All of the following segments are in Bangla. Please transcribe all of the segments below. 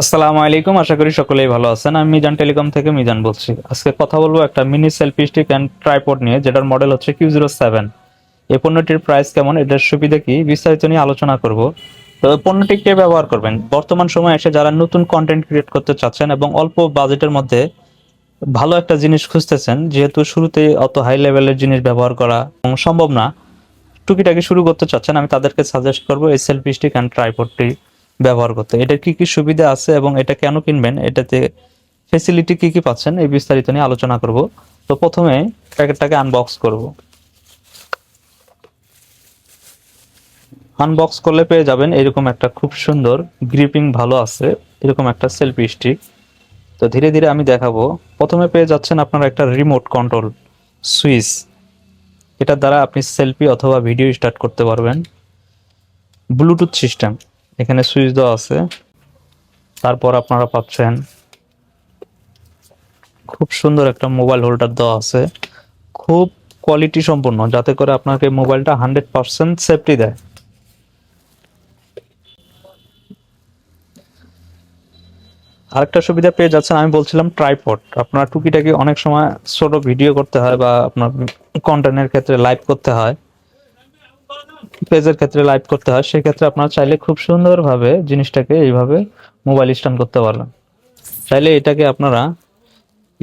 আসসালামু আলাইকুম, আশা করি সকলেই ভালো আছেন। আমি মিজান টেলিকম থেকে মিজান বলছি। আজকে কথা বলবো একটা mini selfie stick and tripod নিয়ে, যেটার মডেল হচ্ছে Q07। এই পণ্যটির প্রাইস কেমন, এটার সুবিধা কি, বিস্তারিত নিয়ে আলোচনা করব। তো পণ্যটি কে ব্যবহার করবেন? বর্তমান সময়ে এসে যারা নতুন কন্টেন্ট ক্রিয়েট করতে চাচ্ছেন এবং অল্প বাজেটের মধ্যে ভালো একটা জিনিস খুঁজতেছেন, যেহেতু শুরুতে অত হাই লেভেলের জিনিস ব্যবহার করা সম্ভব না, টুকিটাকি শুরু করতে চাচ্ছেন, আমি তাদেরকে সাজেস্ট করব এই সেলফি স্টিক অ্যান্ড ট্রাইপডটি ব্যবহার করতে। এটার কি কি সুবিধা আছে এবং এটা কেন কিনবেন, এটাতে ফেসিলিটি কি কি পাচ্ছেন, এই বিস্তারিত নিয়ে আলোচনা করব। তো প্রথমে প্যাকেটটাকে আনবক্স করব। আনবক্স করলে পেয়ে যাবেন এরকম একটা খুব সুন্দর, গ্রিপিং ভালো আছে, এরকম একটা সেলফি স্টিক। তো ধীরে ধীরে আমি দেখাবো। প্রথমে পেয়ে যাচ্ছেন আপনারা একটা রিমোট কন্ট্রোল সুইচ। এটার দ্বারা আপনি সেলফি অথবা ভিডিও স্টার্ট করতে পারবেন। ব্লুটুথ সিস্টেম, এখানে সুইচ দেওয়া আছে। তারপর আপনারা পাচ্ছেন খুব সুন্দর একটা মোবাইল হোল্ডার দেওয়া আছে, খুব কোয়ালিটি সম্পন্ন, যাতে করে আপনাকে মোবাইলটা 100% সেফটি দেয়। আরেকটা সুবিধা পেয়ে যাচ্ছেন, আমি বলছিলাম ট্রাইপড। আপনার টুকিটাকি অনেক সময় ছোট ভিডিও করতে হয় বা আপনার কন্টেন্টের ক্ষেত্রে লাইভ করতে হয়, পেজের ক্ষেত্রে লাইভ করতে হয়, সেক্ষেত্রে আপনারা চাইলে খুব সুন্দরভাবে জিনিসটাকে এইভাবে মোবাইল স্ট্যান্ড করতে পারবেন। চাইলে এটাকে আপনারা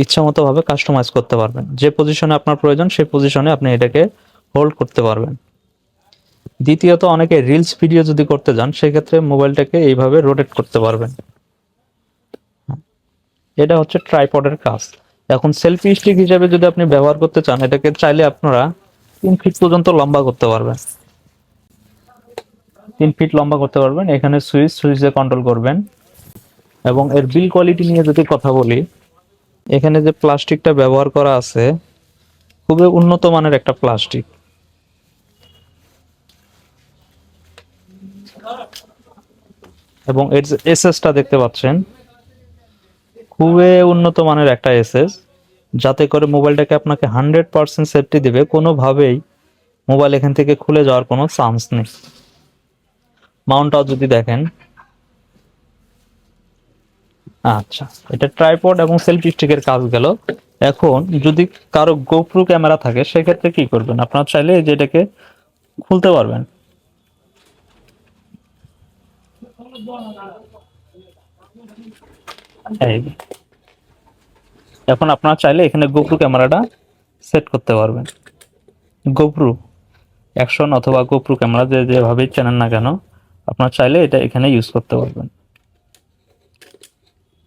ইচ্ছামতো ভাবে কাস্টমাইজ করতে পারবেন। যে পজিশনে আপনার প্রয়োজন সেই পজিশনে আপনি এটাকে হোল্ড করতে পারবেন। দ্বিতীয়ত, অনেকে রিলস ভিডিও যদি করতে যান, সেক্ষেত্রে মোবাইলটাকে এইভাবে রোটেট করতে পারবেন। এটা হচ্ছে ট্রাইপডের কাজ। এখন সেলফি স্টিক হিসেবে যদি আপনি ব্যবহার করতে চান, এটাকে চাইলে আপনারা 3 ফিট পর্যন্ত লম্বা করতে পারবেন। 3 ফিট লম্বা করতে পারবেন। এখানে সুইচে কন্ট্রোল করবেন। এবং এর বিল কোয়ালিটি নিয়ে যদি কথা বলি, এখানে যে প্লাস্টিকটা ব্যবহার করা আছে, খুবই উন্নত মানের একটা প্লাস্টিক। এবং এর যে এসএসটা দেখতে পাচ্ছেন, খুবই উন্নত মানের একটা এসএস, যাতে করে মোবাইলটাকে আপনাকে 100% সেফটি দিবে। কোনোভাবেই মোবাইল এখান থেকে খুলে যাওয়ার কোনো চান্স নেই। মাউন্টটাও যদি দেখেন, আচ্ছা, এটা ট্রাইপড এবং সেলফি স্টিকের কাজ গেল। এখন যদি কারো গোপ্রো ক্যামেরা থাকে, সেক্ষেত্রে কি করবেন? আপনারা চাইলে এই যে এটাকে খুলতে পারবেন। এই, এখন আপনারা চাইলে এখানে গোপ্রো ক্যামেরাটা সেট করতে পারবেন। গোপ্রো অ্যাকশন অথবা গোপ্রো ক্যামেরা, যেভাবেই চেনেন না কেন, আপনারা চাইলে এটা এখানে ইউজ করতে পারবেন।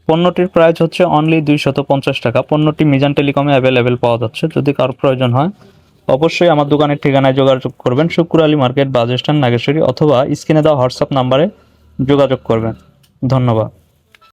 পণ্যটির প্রাইস হচ্ছে অনলি 250 টাকা। পণ্যটি মিজান টেলিকমে অ্যাভেলেবেল পাওয়া যাচ্ছে। যদি কারো প্রয়োজন হয়, অবশ্যই আমার দোকানের ঠিকানায় যোগাযোগ করবেন। শুক্র Ali market, bus stand, Nageshwari, অথবা স্ক্রিনে দেওয়া হোয়াটসঅ্যাপ নাম্বারে যোগাযোগ করবেন। ধন্যবাদ।